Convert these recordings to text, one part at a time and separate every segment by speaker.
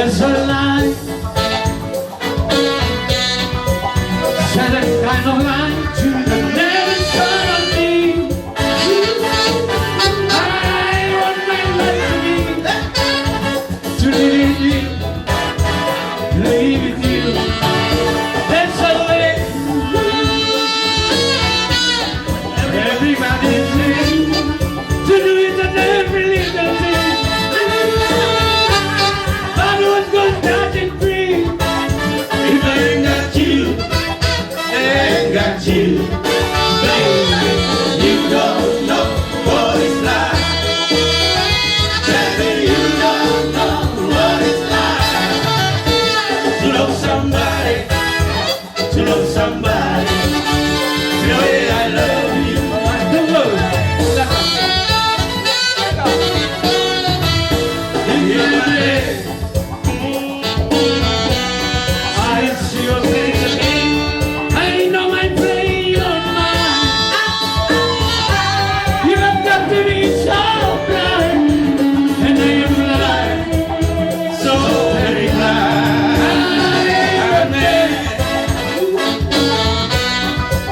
Speaker 1: There's a line, set a kind of line to the never turn on me. I want my life to live in you, live with you. There's a way everybody's in to do it at every little thing. I know it's good, touching free. If I ain't got you, ain't got you, baby, you don't know what it's like. Baby, you don't know what it's like to love somebody, to love somebody the way I love you. I see your face again. I know my play on mine. You have got to be so blind, and I am blind, so very blind.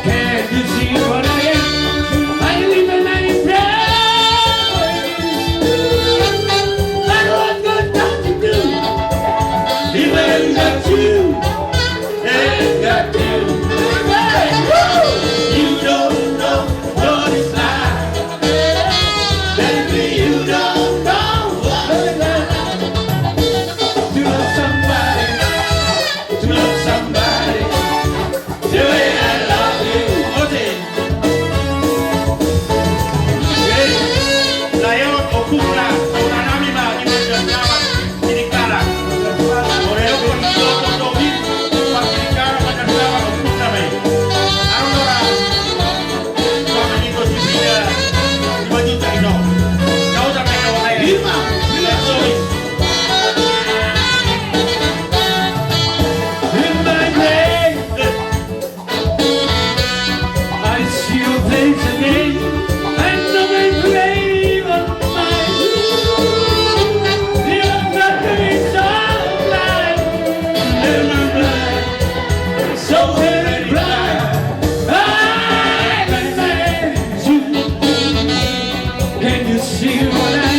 Speaker 1: Can't you see what I am? I live and I pray. I know what good got to do. If I ain't got you, ain't got you. You don't know what it's like. Baby, you don't know what it's like to love somebody, to love somebody the way I love you.
Speaker 2: Ngayon, okura, una namin imaginasyon sinikara. Oreo ko ito totohin, pagsinikara magkasama okura may. Ano na kami nito si Pina, imaginta ino. Kau sa kayo kayo. Lima, sorry.
Speaker 1: In my day, I see your face again. I know my grave on mine. You have got to be so blind, and I'm blind, so very blind. I can you. Can you see what I